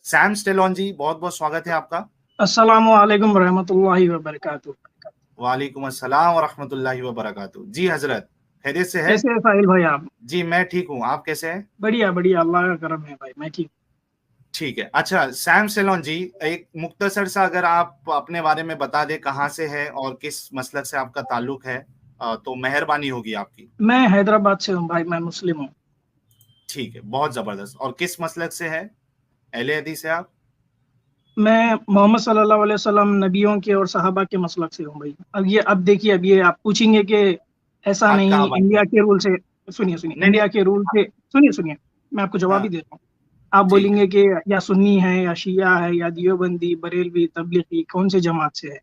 Sam Stallone जी, बहुत बहुत स्वागत है आपका। अस्सलामु अलैकुम रहमतुल्लाहि व बरकातुहू। वालेकुम अस्सलाम व रहमतुल्लाहि व बरकातुहू। जी हजरत, खैरियत से है? कैसे है साहिल भाई आप? जी मैं ठीक हूँ, आप कैसे हैं? बढ़िया बढ़िया, अल्लाह का करम है भाई, मैं ठीक। ठीक है। अच्छा सैम स्टेलॉन जी, एक मुख्तसर सा अगर आप अपने बारे में बता दें, कहाँ से है और किस मसलक से आपका ताल्लुक है, तो मेहरबानी होगी आपकी। मैं हैदराबाद से हूँ भाई, मैं मुस्लिम हूँ। ठीक है, बहुत जबरदस्त। और किस मसलक से है, अहले हदीस है आप? मैं मोहम्मद सल्लल्लाहु अलैहि वसल्लम नबियों के और सहाबा के मसलक से हूँ भाई। अब देखिए, अब ये आप पूछेंगे कि ऐसा हाथ नहीं कहाँ बांधते इंडिया हैं? के रूल से। सुनिए सुनिए, नहीं नहीं। इंडिया के रूल से। सुनिए सुनिए, मैं आपको जवाब ही हाँ, देता हूँ। आप ठीक है। बोलेंगे कि या सुन्नी है या शिया है या दियोबंदी बरेलवी तबलीगी, कौन से जमात से है?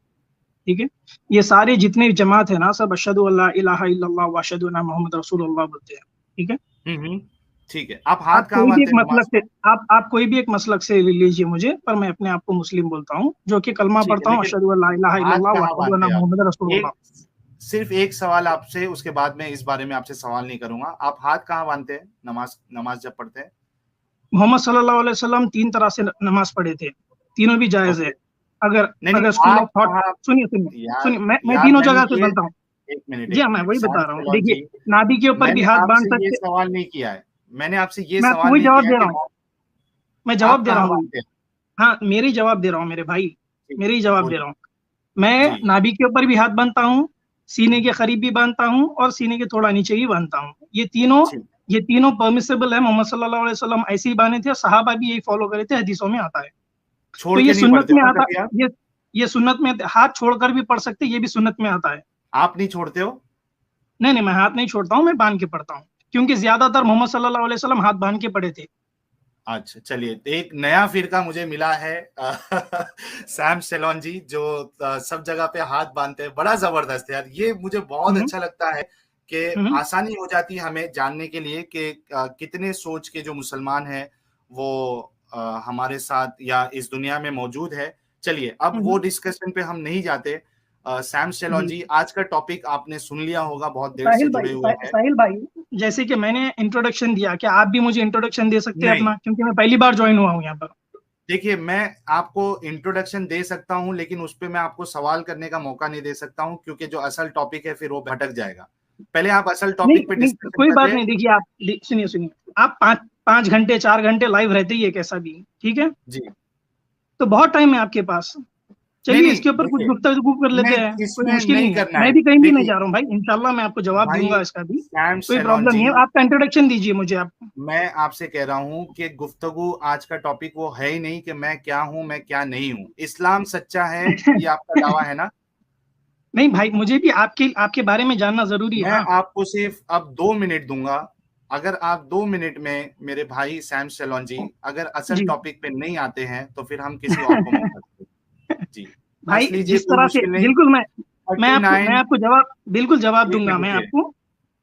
ठीक है। ये सारे जितने भी जमात है ना, सब अशहदु अल्ला इलाहा इल्लल्लाह व अशहदु अन्ना मोहम्मद रसूलुल्लाह बोलते हैं। ठीक है। हम्म। ठीक है, आप हाथ आप कहाँ कोई भी एक बांधते हैं मसलक नमाज से में? आप कोई भी एक मसलक से ले लीजिए मुझे, पर मैं अपने आप को मुस्लिम बोलता हूँ, जो कि कलमा ठीक है, पढ़ता हूँ, लेकिन अशहदु अल्ला इलाहा हाथ इल्लल्लाह व कहाँ अशहदु बांधते अन्ना हैं आप? मोहम्मद रसूलुल्लाह। एक सिर्फ एक सवाल आपसे, उसके बाद में इस बारे में आपसे सवाल नहीं करूंगा। आप हाथ कहाँ बांधते हैं नमाज नमाज जब पढ़ते हैं? मोहम्मद सल्लल्लाहु अलैहि वसल्लम 3 तरह से नमाज पढ़े थे, तीनों भी जायज है। ओके। अगर नहीं नहीं, अगर स्कूल ऑफ आप थॉट। कहाँ? सुनिए सुनिए यार, सुनिए, मैं यार तीनों मैंने जगह से ये बनता हूँ। जी एक हाँ, मैं मिनट वही सैम बता रहा हूँ। सलोन देखिए, जी, नाभि के ऊपर भी मैंने हाथ बांध आपसे ये सकते। सवाल नहीं किया है। मैंने आपसे ये मैं आपको सवाल वही नहीं जवाब किया है दे रहा कि हूँ। मैं जवाब आप दे रहा कहाँ हूँ भाई। बांधते हैं। हाँ, मेरे ही जवाब दे रहा हूँ मेरे भाई। ठीक मेरे है, ही जवाब दे बोलिए। रहा हूँ। मैं जी जी। नाभि के ऊपर भी हाथ बांधता हूँ, सीने के करीब भी बांधता हूँ, और सीने के थोड़ा नीचे भी बांधता हूँ। ठीक। ये तीनों परमिसेबल है। मोहम्मद सल्लल्लाहु अलैहि वसल्लम ऐसे ही बांधे थे, और सहाबा भी यही फॉलो करे थे, हदीसों में आता है। छोड़ तो के ये नहीं सुन्नत पढ़ते में ना आता। कभी आप? ये सुन्नत में हाथ छोड़कर भी पढ़ सकते, ये भी सुन्नत में आता है। आप नहीं छोड़ते हो? नहीं नहीं, मैं हाथ नहीं छोड़ता हूँ, मैं बांध के पढ़ता हूँ, क्योंकि ज्यादातर मोहम्मद सल्लल्लाहु अलैहि वसल्लम हाथ बांध के पढ़े थे। अच्छा चलिए, एक नया फिरका मुझे मिला है। सैम सेलोन जी जो सब जगह पे हाथ बांधते हैं, बड़ा जबरदस्त है यार। ये मुझे बहुत हम्म अच्छा लगता है कि हम्म आसानी हो जाती है हमें जानने के लिए कि कितने सोच के जो मुसलमान हैं वो हमारे साथ या इस दुनिया में मौजूद है। चलिए, अब वो हम्म, डिस्कशन पे हम नहीं जाते। सैम सेलोन जी। जी, आज का टॉपिक आपने सुन लिया होगा, बहुत देर से साहिल भाई, जुड़े हुए हैं। साहिल भाई, जैसे कि मैंने इंट्रोडक्शन दिया, क्या आप भी मुझे इंट्रोडक्शन दे सकते हैं नहीं, अपना? क्योंकि मैं पहली बार ज्वाइन हुआ हूँ यहाँ पर। देखिए, मैं आपको इंट्रोडक्शन दे सकता हूं, लेकिन उस पे मैं आपको सवाल करने का मौका नहीं दे सकता हूं, क्योंकि जो असल टॉपिक है फिर वो भटक जाएगा। पहले आप असल नहीं टॉपिक पे नहीं, डिस्कशन कोई कर बात ले। नहीं। देखिए, आप सुनिए सुनिए। आप 5 5 घंटे 4 घंटे लाइव रहते ही है कैसा भी, ठीक है? जी। तो बहुत टाइम है आपके पास। नहीं चलिए, नहीं, इसके ऊपर कुछ देखिए, गुफ्तगू कर लेते नहीं, हैं, कोई इसमें मुश्किल नहीं नहीं है। करना मैं है। भी कहीं भी नहीं देखिए जा रहा हूँ भाई, इंशाल्लाह मैं आपको जवाब भाई, दूंगा इसका भी। सैम कोई सेलोन प्रॉब्लम जी, नहीं है, आपका इंट्रोडक्शन दीजिए मुझे आप। मैं आपसे कह रहा हूं कि गुफ्तगू आज का टॉपिक वो है ही नहीं कि मैं क्या हूं मैं क्या नहीं हूं। इस्लाम सच्चा है, ये आपका दावा है ना? नहीं भाई, मुझे भी आपके आपके बारे में जानना जरूरी है मैं ना। आपको सिर्फ अब 2 मिनट दूंगा। अगर आप 2 मिनट में मेरे भाई सैम सेलोन जी अगर असल जी। टॉपिक पे नहीं आते हैं, तो फिर हम किसी और को मौका देंगे। जी, भाई, हंस लीजिए, जिस कोई तरह से मुश्किल नहीं। बिल्कुल मैं थर्टी आपको मैं नाइन आपको जवाब बिल्कुल जवाब एक दूंगा मिनट मैं रुकिए। आपको।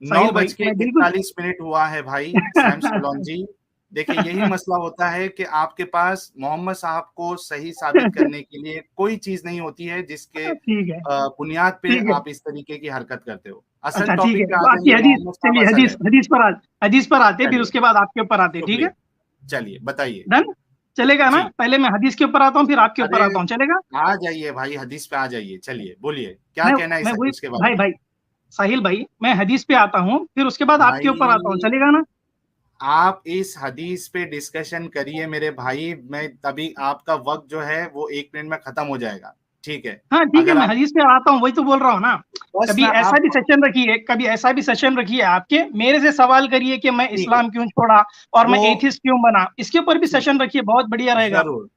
नौ साहिल बज भाई, के मैं बिल्कुल। इकतालीस मिनट हुआ है भाई सैम सेलोन जी। देखिए, यही मसला होता है कि आपके पास मोहम्मद साहब को सही साबित करने के लिए कोई चीज नहीं होती है, जिसके ठीक है, बुनियाद पे ठीक है। आप इस तरीके की हरकत करते हो। असल अच्छा ठीक है, टॉपिक पे आ तो आपकी जाइए, हदीस, मोहम्मद साहब चलिए असल है। हदीस पर आते, फिर चलिए, उसके बाद आपके ऊपर आते, ठीक है? शुक्रिया। चलिए, बताइए। डन। चलेगा ना? जी। पहले मैं हदीस के ऊपर आता हूँ, फिर आपके ऊपर अरे, आता हूँ, चलेगा? आ जाइए भाई, हदीस पे आ जाइए। चलिए, बोलिए, क्या मैं कहना है इस मैं वही। हदीस के बारे भाई में? भाई, साहिल भाई, मैं हदीस पे आता हूँ, फिर उसके बाद आपके ऊपर आता हूँ, भाई, चलेगा ना? आप इस हदीस पे डिस्कशन करिए मेरे भाई। मैं तभी आपका वक्त जो है वो 1 मिनट में खत्म हो जाएगा। ठीक है? हाँ ठीक है, अगर मैं आप हदीस पे आता हूँ, वही तो बोल रहा हूँ ना। बस कभी ना ऐसा आप भी सेशन रखिए, कभी ऐसा भी सेशन रखिए आपके, मेरे से सवाल करिए कि मैं ठीक है, इस्लाम क्यों छोड़ा और मैं वो एथिस्ट क्यों बना, इसके ऊपर भी ठीक सेशन रखिए, बहुत बढ़िया है, रहेगा। जरूर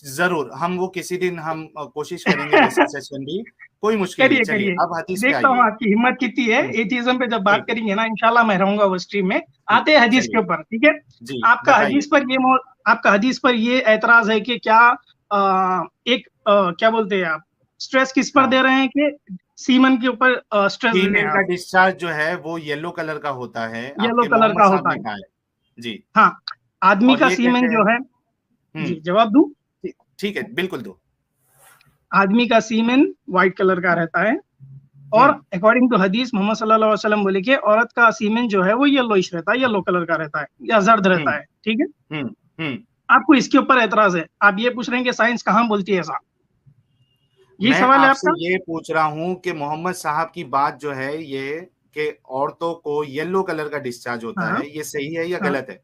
जरूर। हम वो किसी दिन हम कोशिश करेंगे वैसा सेशन भी। कोई मुश्किल नहीं। करिए चलिए, करिए। अब हदीस पे देखता हूँ आइए। आपकी हिम्मत कितनी है। ठीक ये चीजों पे जब बात ठीक है। करेंगे ना, इंशाल्लाह मैं रहूंगा वो स्ट्रीम में। ठीक आते हैं है, हदीस के चलिए। ऊपर, ठीक है? जी, आपका बताइए। हदीस पर ये आपका हदीस पर ये एतराज है कि क्या क्या बोलते हैं आप, स्ट्रेस किस पर हाँ, दे रहे हैं कि सीमन के ऊपर स्ट्रेस दे रहे सीमेन हैं का आप? डिस्चार्ज जो है वो येलो कलर का होता है, येलो आपके कलर मोहम्मद का साहब होता ने है। कहा है। जी। हाँ। आदमी और का ये कहते सीमेन हैं। जो है। हम्म। जी, जवाब दूं? ठीक है, बिल्कुल दो। आदमी का सीमेन व्हाइट कलर का रहता है, और हम्म अकॉर्डिंग टू हदीस मोहम्मद सल्लल्लाहु अलैहि वसल्लम बोले कि औरत का सीमेन जो है वो येलोइश रहता है, येलो कलर का रहता है या जर्द रहता हम्म है, ठीक है? हम्म हम्म आपको इसके ऊपर एतराज है, आप ये पूछ रहे हैं कि साइंस कहाँ बोलती है ऐसा, यही मैं सवाल है आपसे आपका? ये पूछ रहा हूँ कि मोहम्मद साहब की बात जो है ये कि औरतों को येलो कलर का डिस्चार्ज होता हाँ है, ये सही है या हाँ गलत है?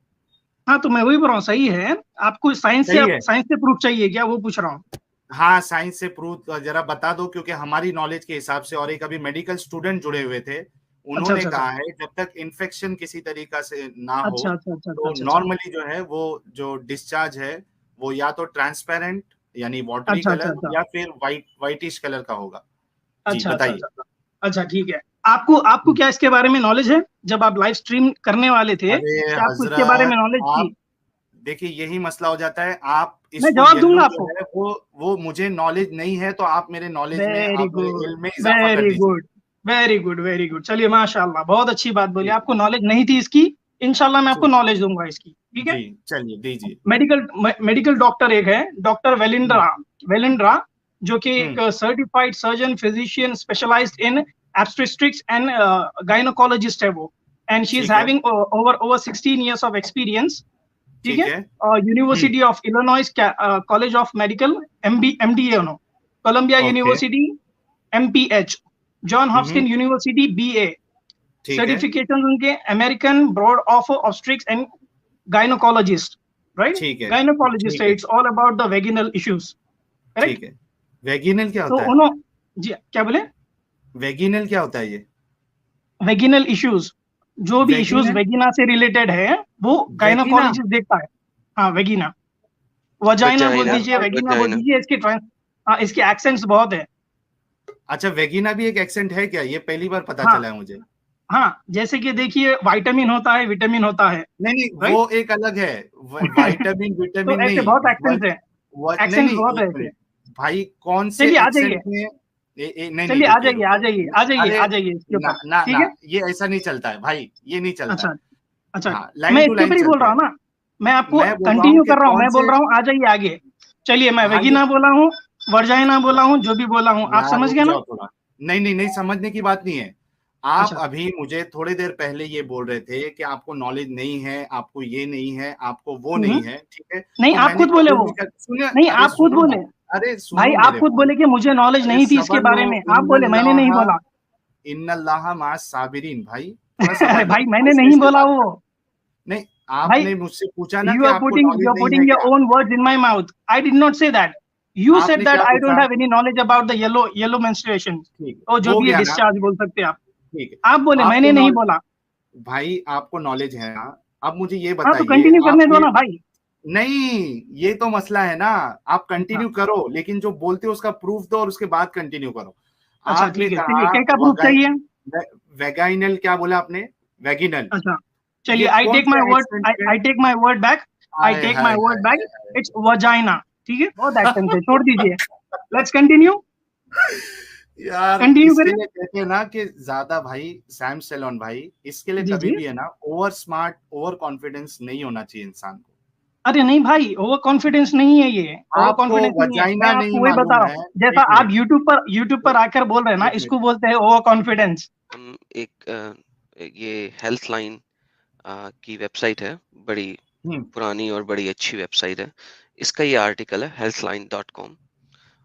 हाँ, तो मैं वही बोल रहा हूँ, सही है। आपको सही है। साइंस से प्रूफ चाहिए क्या, वो पूछ रहा हूँ। हाँ, साइंस से प्रूव जरा बता दो, क्योंकि हमारी नॉलेज के हिसाब से, और एक अभी मेडिकल स्टूडेंट जुड़े हुए थे, अच्छा उन्होंने अच्छा अच्छा कहा है जब तक इन्फेक्शन किसी तरीका से ना हो अच्छा अच्छा अच्छा अच्छा तो अच्छा अच्छा नॉर्मली जो है वो जो डिस्चार्ज है वो या तो ट्रांसपेरेंट यानी वाटरी अच्छा अच्छा कलर अच्छा या फिर वाइटिश कलर का होगा। जी अच्छा अच्छा बताइए। अच्छा अच्छा अच्छा, ठीक है। आपको आपको हम्म। क्या इसके बारे में नॉलेज है? जब आप लाइव स्ट्रीम करने वाले थे, अरे क्या आपको इसके बारे में हजरत, नॉलेज आप थी? देखिए यही मसला हो जाता है, आप मैं इसको जवाब येलो दूंगा जो आपको। है वो मुझे नॉलेज नहीं है, तो आप मेरे नॉलेज में, वेरी आप मेरे गुड, इल्म में इजाफा कर वेरी दीजिए। Good, very good, very good. चलिए, माशाल्लाह, बहुत अच्छी बात बोली। जी आपको नॉलेज नहीं थी इसकी, इंशाल्लाह मैं आपको जी नॉलेज दूंगा इसकी, ठीक है। जी, चलिए दीजिए। मेडिकल मेडिकल डॉक्टर एक है, डॉक्टर हम्म वेलिंड्रा, वेलिंड्रा, जो कि हम्म, एक certified surgeon physician specialized in obstetrics and gynaecologist है वो, एंड शी इज ठीक है। Having over 16 years of experience, ठीक ठीक है। है। University of Illinois college of medical, MD no, Columbia okay. University MPH, John Hopkin university BA, ठीक है। सर्टिफिकेशन उनके American board of obstetrics and gynaecologist, right, ठीक है। गायनोकोलॉजिस्ट ठीक है, है। It's all about the vaginal issues, correct. ठीक है। वेगिनल क्या तो होता है? उन्होंने, जी क्या बोले? वेगिनल क्या होता है ये? वेगिनल इश्यूज, जो भी इश्यूज वेगिनल, वेगिना से रिलेटेड है, वो वेगिना। गायनोकोलॉजिस्ट देखता है। हाँ, वेगिना, वजाइना बोल वजाइना, दीजिए, वेगिना बोल वजाइना। दीजिए, इसके हाँ, इसके एक्सेंट्स बहुत है। अच्छा, वेगिना भी एक एक्सेंट है क्या? ये पहली बार पता हाँ चला है मुझे। हाँ, जैसे कि देखिए, विटामिन होता है, विटामिन होता है, नहीं नहीं, राइट। वो एक अलग है। वाइटामिन तो विटामिन ऐसे नहीं। बहुत व, एक्सेंट्स हैं, नहीं एक्सेंट्स नहीं, बहुत है एक ऐसे। मिनट भाई, कौन से चलिए आ एक्सेंट जाइए, में नहीं नहीं, चलिए आ रुकिए जाइए, आ रुकिए। जाइए, आ जाइए, अरे आ जाइए इसके ना ऊपर, ना ठीक ना, है। ये ऐसा नहीं चलता है भाई, ये नहीं चलता अच्छा है। अच्छा, हाँ, मैं लाइन टू इसके लाइन ऊपर ही बोल चलते रहा हैं। हूँ ना, मैं आपको मैं बोल रहा हूँ कंटिन्यू कि कर रहा हूँ, कौन मैं बोल से। रहा हूँ, आ जाइए आगे। चलिए, मैं हाँ ये, वेगिना बोला हूँ, वर्जाइना बोला हूँ, जो भी बोला हूँ, आप यार समझ रुक गए ना? जाओ थोड़ा। नहीं नहीं नहीं, समझने की बात नहीं है। आप अच्छा, अभी मुझे थोड़ी देर पहले ये बोल रहे थे कि आपको नॉलेज नहीं है, आपको ये नहीं है, आपको वो नहीं है, ठीक है। नहीं, तो आप मैंने खुद बोले कभी वो, भी सुनिए, नहीं, अरे आप खुद सुनो बोले, ना, अरे भाई सुनो आप मेरे खुद भाई। बोले कि मुझे नॉलेज अरे नहीं थी इसके सबर लो, बारे में, आप बोले, मैंने नहीं बोला। इन्नल्लाह माअस साबिरीन भाई, थोड़ा अरे सबर लो, भाई, मैंने आहिस्ते नहीं आहिस्ते बोला बात वो। करो। नहीं, भाई, आपने मुझसे पूछा ना कि you are आपको putting नॉलेज you're नहीं है putting your क्या? own words in my mouth. I did not say that. You said आपने that क्या I don't पूछा? have any knowledge about the yellow menstruation, ठीक और है, जो हो भी है गया ना। डिस्चार्ज बोल सकते हैं आप। ठीक है। आप बोले, मैंने आपको नहीं नॉलेज, बोला। भाई आपको नॉलेज है ना। अब मुझे ये हाँ, तो बताइए, कंटिन्यू करने दो आपने, ना भाई। नहीं, ये तो मसला है ना। आप अच्छा कंटिन्यू करो, लेकिन जो बोलते हो उसका प्रूफ दो और उसके बाद कंटिन्यू करो। अच्छा, आपने ठीक है, चलिए, कहा क्या क्या प्रूफ चाहिए? वेगाइनल, क्या बोला आपने? वेगिनल। अच्छा, चलिए, ये आई कौन टेक माई से वर्ड, एक्सेंट में? I take my word back, I हाय टेक हाय माई वर्ड हाय बैक, हाय हाय। इट्स वजाइना, ठीक है। बहुत एक्सेंट है, छोड़ दीजिए, लेट्स कंटिन्यू, यार कंटिन्यू इसके करें। लिए कहते हैं ना कि ज्यादा भाई, सैम सेलोन भाई, इसके लिए जी कभी जी। भी है ना, ओवर स्मार्ट, ओवर कॉन्फिडेंस नहीं होना चाहिए इंसान को। अरे नहीं भाई, ओवर कॉन्फिडेंस नहीं है ये, ओवर आपको कॉन्फिडेंस नहीं है, मैं वजाइना नहीं आपको वही बता मालूम रहा है। हूँ, जैसा एक आप मिनट, यूट्यूब पर आकर बोल रहे हैं ना, एक इसको मिनट। बोलते हैं ओवर कॉन्फिडेंस। हम ये हेल्थ लाइन की वेबसाइट है, बड़ी हम्म। पुरानी और बड़ी अच्छी वेबसाइट है। इसका ये आर्टिकल है healthline.com।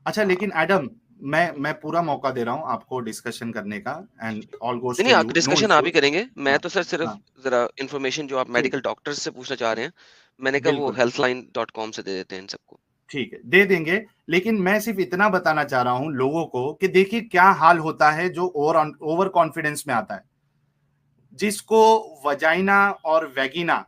अच्छा, लेकिन एडम, मैं पूरा मौका दे रहा हूँ आपको डिस्कशन करने का, एंड ऑल गोस नहीं टू नहीं, यू, आप नो डिस्कशन आप ही इश्यूज। करेंगे, मैं हाँ तो सर सिर्फ हाँ, जरा इन्फॉर्मेशन जो आप ठीक, मेडिकल डॉक्टर्स से पूछना चाह रहे हैं, मैंने कहा वो बिल्कुल healthline.com से दे देते हैं इन सबको। ठीक है, दे देंगे। लेकिन मैं सिर्फ इतना बताना चाह रहा हूं लोगों को कि देखिए क्या हाल होता है जो ओवर ओवर कॉन्फिडेंस में आता है। जिसको वजाइना और वेगिना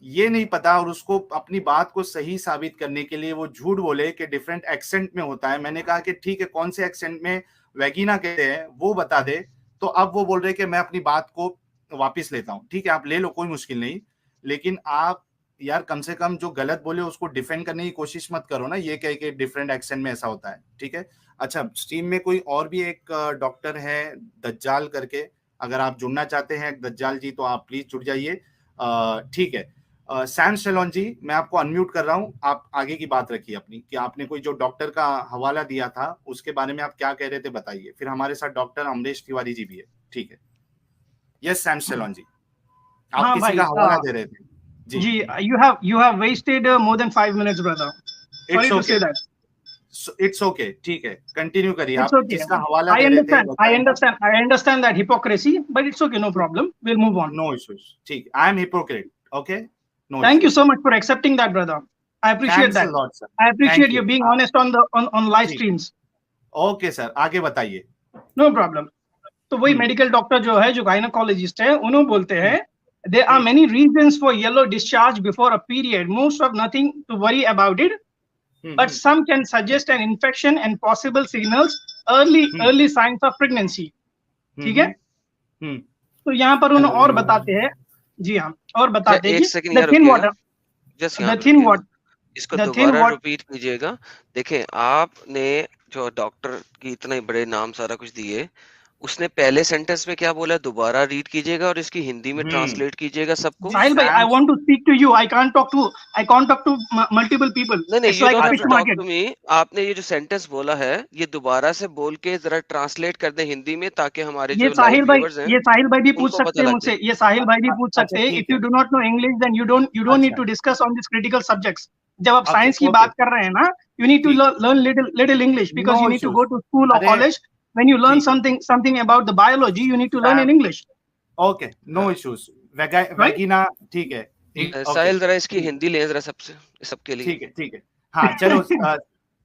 ये नहीं पता, और उसको अपनी बात को सही साबित करने के लिए वो झूठ बोले कि डिफरेंट एक्सेंट में होता है। मैंने कहा कि ठीक है, कौन से एक्सेंट में वेगिना कहते हैं वो बता दे। तो अब वो बोल रहे कि मैं अपनी बात को वापस लेता हूं। ठीक है, आप ले लो, कोई मुश्किल नहीं। लेकिन आप यार कम से कम जो गलत बोले उसको डिफेंड करने की कोशिश मत करो ना, ये कह के डिफरेंट एक्सेंट में ऐसा होता है। ठीक है। अच्छा, स्ट्रीम में कोई और भी एक डॉक्टर है दज्जाल करके, अगर आप जुड़ना चाहते हैं दज्जाल जी तो आप प्लीज जुड़ जाइए। ठीक है। सैम शेलोन जी, मैं आपको अनम्यूट कर रहा हूं, आप आगे की बात रखिए अपनी, कि आपने कोई जो डॉक्टर का हवाला दिया था उसके बारे में आप क्या कह रहे थे बताइए। फिर हमारे साथ डॉक्टर अमरीश तिवारी जी भी है। ठीक है। यस सैम शेलोन जी, आप हाँ किसी भाई, का हवाला दे रहे थे। जी, you have wasted more than 5 minutes, brother. Sorry to say that. It's okay, ठीक है, कंटिन्यू करिए It's आप okay. जिसका हवाला I दे रहे थे। understand. I understand that hypocrisy, but it's okay, no problem. We'll move on. No issues, ठीक, I am hypocrite, okay, no. Thank you so much for accepting that, brother. I appreciate that. I appreciate you being honest on live streams. Okay sir, आगे बताइए। No problem. तो वही medical doctor जो है, जो gynaecologist है, उन्होंने बोलते हैं there are many reasons for yellow discharge before a period. Most of nothing to worry about it, but some can suggest an infection and possible signals, early signs of pregnancy. ठीक है? तो यहाँ पर उन्होंने और बताते हैं, जी हाँ, और बताते हैं कि the thin water, the thin water, इसको दोबारा रिपीट कीजिएगा। देखें, आपने जो डॉक्टर की इतने बड़े नाम सारा कुछ दिए, उसने पहले सेंटेंस में क्या बोला, दोबारा रीड कीजिएगा और इसकी हिंदी में ट्रांसलेट कीजिएगा सबको। साहिल भाई, I want to speak to you. I can't talk to multiple people. नहीं, you don't have to talk to me. आपने ये जो सेंटेंस बोला है, ये दोबारा से बोल के जरा ट्रांसलेट कर दे हिंदी में, ताकि हमारे जो लाइव व्यूअर्स हैं, ये साहिल भाई भी पूछ सकते हैं मुझसे, ये साहिल भाई भी पूछ सकते हैं। If you do not know English, then you don't need to discuss on these critical subjects. जब आप साइंस की बात कर रहे हैं ना, you need to learn little English, because you need to go to school or college. When you learn something about the biology, you need to learn in English. Okay, no issues. वैगिना, ठीक है। साहिल जरा इसकी हिंदी ले जरा सबके लिए। ठीक है। हाँ, चलो,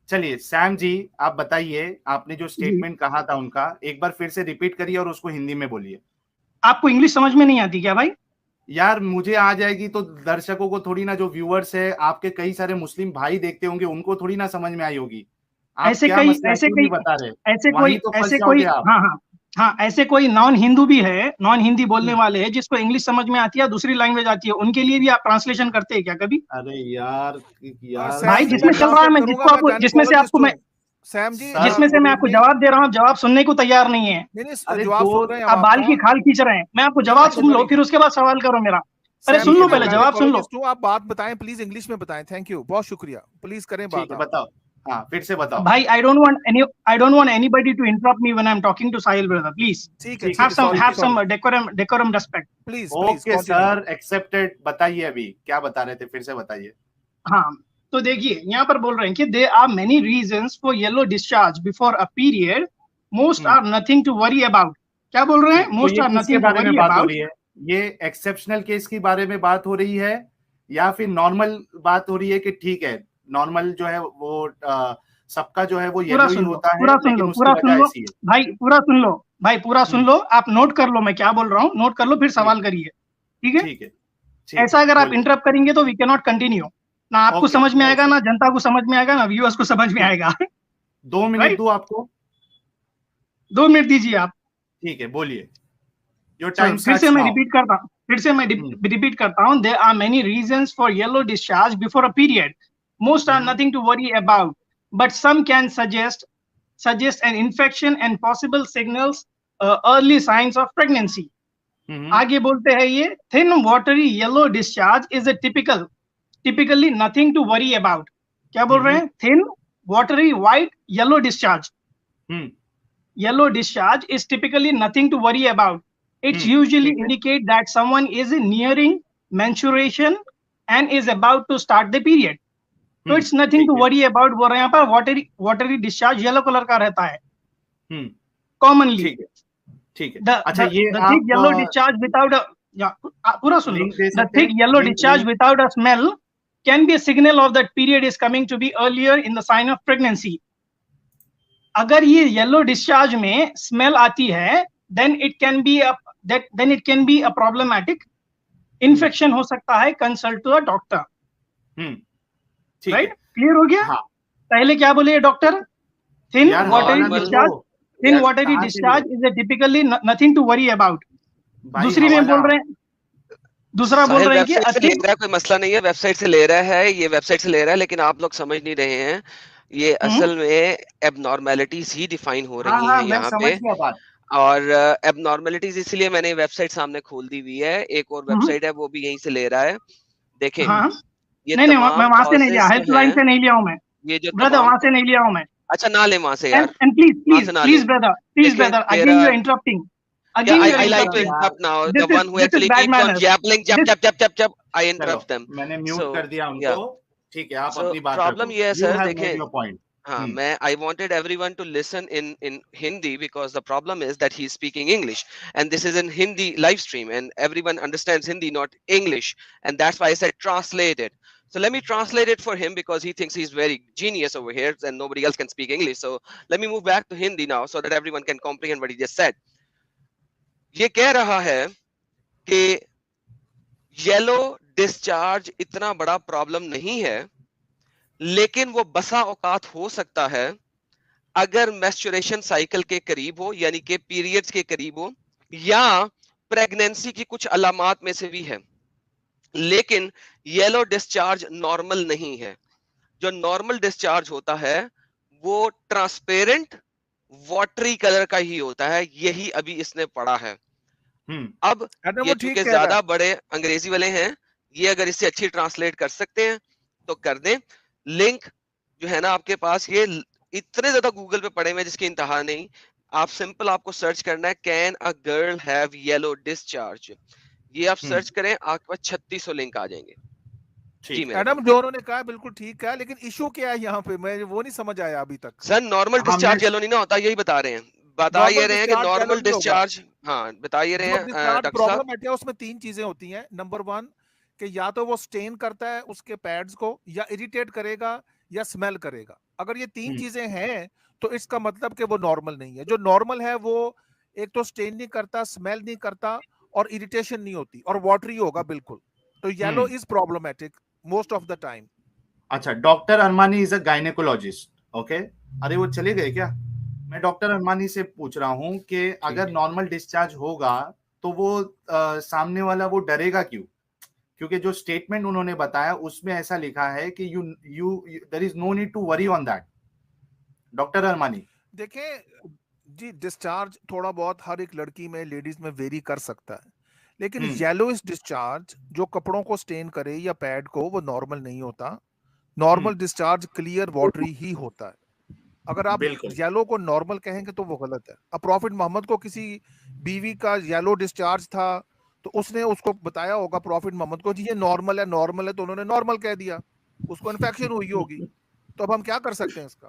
चलिए सैम जी, आप बताइए, आपने जो स्टेटमेंट कहा था उनका एक बार फिर से रिपीट करिए और उसको हिंदी में बोलिए। आपको इंग्लिश समझ में नहीं आती क्या भाई? यार, मुझे आ जाएगी तो दर्शकों को थोड़ी ना, जो व्यूअर्स है, आपके कई सारे मुस्लिम भाई देखते होंगे, उनको थोड़ी ना समझ में आई होगी। ऐसे कोई ऐसे कोई नॉन हिंदू भी है, नॉन हिंदी बोलने वाले हैं, जिसको इंग्लिश समझ में आती है, दूसरी लैंग्वेज आती है, उनके लिए भी आप ट्रांसलेशन करते हैं क्या कभी? अरे यार भाई, जिसमें चल रहा है, मैं जिसमें से मैं आपको जवाब दे रहा हूँ, जवाब सुनने को तैयार नहीं है। आप बाल की खाल खींच रहे हैं। मैं आपको जवाब सुन लो, फिर उसके बाद सवाल करो मेरा। अरे सुन लो, पहले जवाब सुन लो। आप बात बताएं प्लीज, इंग्लिश में बताएं। थैंक यू, बहुत शुक्रिया। प्लीज करें बात। बताओ, हाँ, फिर से बताओ भाई। I don't want anybody to interrupt me when I'm talking to Sahil brother. Please have some decorum respect. Please. Okay sir, accepted. बताइए, अभी क्या बता रहे थे, फिर से बताइए। हाँ, तो देखिए, यहाँ पर बोल रहे हैं कि there are many reasons for yellow discharge before a period. Most are nothing to worry about. क्या बोल रहे हैं? Most are nothing to worry about. ये एक्सेप्शनल केस के बारे में बात हो रही है, या फिर नॉर्मल बात हो रही है कि ठीक है, नॉर्मल जो है वो सबका जो है वो येलो ही होता है? पूरा सुन लो भाई, पूरा सुन लो। आप नोट कर लो मैं क्या बोल रहा हूँ, नोट कर लो, फिर सवाल करिए। ठीक है। ऐसा अगर आप इंटरप्ट करेंगे तो वी कैन नॉट कंटिन्यू। ना आपको समझ में आएगा, ना जनता को समझ में आएगा, ना व्यूअर्स को समझ में आएगा। 2 मिनट दूं आपको? 2 मिनट दीजिए आप। ठीक है, बोलिए। Your time. फिर से मैं रिपीट करता हूँ। There are many reasons for yellow discharge before a period. Most are nothing to worry about, but some can suggest an infection and possible signals, early signs of pregnancy. आगे बोलते हैं ये thin watery yellow discharge is a typically nothing to worry about. क्या बोल रहे हैं? Thin watery white yellow discharge. Yellow discharge is typically nothing to worry about. It's usually indicate that someone is nearing menstruation and is about to start the period. So it's nothing to worry about. बोल रहे हैं यहाँ पर watery discharge yellow colour का रहता है commonly. ठीक है। अच्छा, ये the thick yellow discharge without a पूरा सुन लो। The thick yellow discharge without a smell can be a signal of that period is coming to be earlier in the sign of pregnancy. अगर ये yellow discharge में smell आती है, then it can be a problematic infection हो सकता है, consult to a doctor. Right, clear हो गया? हाँ। पहले क्या बोले doctor? Thin watery discharge is typically nothing to worry about. दूसरी में बोल रहे हैं, दूसरा बोल रहे हैं कि कोई मसला नहीं है, वेबसाइट से ले रहा है, ये वेबसाइट से ले रहा है, लेकिन आप लोग समझ नहीं रहे हैं। ये असल में एबनॉर्मेलिटीज ही डिफाइन हो रही है यहाँ पे, और एबनॉर्मेलिटीज इसलिए मैंने वेबसाइट सामने खोल दी हुई है। एक और वेबसाइट है, वो भी यहीं से ले रहा है। देखें, नहीं, मैं वहां से नहीं लिया, हेल्पलाइन से नहीं लिया हूं मैं, ये जो ब्रदर वहां से नहीं लिया हूं मैं। अच्छा, ना ले वहां से यार। And please brother, again you are interrupting. Again, Yeah, you're I like to interrupting. interrupt now. This The is one who this is actually bad keeps on manners. jabbling, jab, This jab, jab, jab, jab, I चलो interrupt them. मैंने mute So, कर दिया yeah. उनको, ठीक है, आप So अपनी बात problem रखो, ये है यू सर, हैव देखें, मेड योर पॉइंट। हाँ, I wanted everyone to listen in Hindi because the problem is that he's speaking English and this is in Hindi live stream and everyone understands Hindi, not English, and that's why I said translate it. So let me translate it for him because he thinks he's very genius over here and nobody else can speak English. So let me move back to Hindi now so that everyone can comprehend what he just said. ये कह रहा है कि yellow discharge इतना बड़ा problem नहीं है, लेकिन वो बसा औकात हो सकता है अगर मेंस्ट्रुएशन साइकिल के करीब हो, यानी कि पीरियड्स के करीब हो, या प्रेगनेंसी की कुछ अलामात में से भी है। लेकिन येलो डिस्चार्ज नॉर्मल नहीं है। जो नॉर्मल डिस्चार्ज होता है वो ट्रांसपेरेंट वाटरी कलर का ही होता है, यही अभी इसने पढ़ा है। अब ये चूंकि ज्यादा बड़े अंग्रेजी वाले हैं, ये अगर इससे अच्छी ट्रांसलेट कर सकते हैं तो कर दें। लिंक जो है ना आपके पास, ये इतने ज्यादा गूगल पे पड़े हुए जिसकी इंतहा नहीं। आप सिंपल आपको सर्च करना है can a girl have yellow discharge, ये आप सर्च करें, आपके पास 3600 लिंक आ जाएंगे। जी मैडम जो उन्होंने कहा बिल्कुल ठीक है, लेकिन इशू क्या है यहाँ पे, मैं वो नहीं समझ आया अभी तक। सर नॉर्मल डिस्चार्ज येलो नहीं ना होता, यही बता रहे हैं, बता ये रहे हैं कि नॉर्मल डिस्चार्ज, हाँ बता ये रहे हैं डॉक्टर साहब। प्रॉब्लम है उसमें 3 चीजें होती हैं। नंबर 1 कि या तो वो स्टेन करता है उसके पैड्स को, या इरिटेट करेगा, या स्मेल करेगा। अगर ये 3 चीजें हैं तो इसका मतलब कि वो नॉर्मल नहीं है। जो नॉर्मल है वो एक तो स्टेन नहीं करता, स्मेल नहीं करता, और इरिटेशन नहीं होती, और वाटरी होगा बिल्कुल। तो yellow is problematic most of the time. अच्छा, doctor Armani is a gynaecologist, okay. अरे वो चले गए क्या? मैं डॉक्टर अरमानी से पूछ रहा हूँ कि अगर नॉर्मल डिस्चार्ज होगा तो वो सामने वाला वो डरेगा क्यों? क्योंकि जो स्टेटमेंट उन्होंने बताया उसमें ऐसा लिखा है कि there is no need to worry on that. Doctor Armani देखें जी, डिस्चार्ज थोड़ा बहुत हर एक लड़की में, लेडीज में वेरी कर सकता है, लेकिन येलोइश डिस्चार्ज जो कपड़ों को स्टेन करे या पैड को, वो नॉर्मल नहीं होता। नॉर्मल डिस्चार्ज क्लियर वाटरी ही होता है। अगर आप येलो को नॉर्मल कहेंगे तो वो गलत है। अब प्रॉफिट मोहम्मद को किसी बीवी का येलो डिस्चार्ज था तो उसने उसको बताया होगा प्रॉफिट मोहम्मद को, जी ये नॉर्मल है, तो उन्होंने नॉर्मल कह दिया, उसको इन्फेक्शन हुई होगी। तो अब हम क्या कर सकते हैं इसका?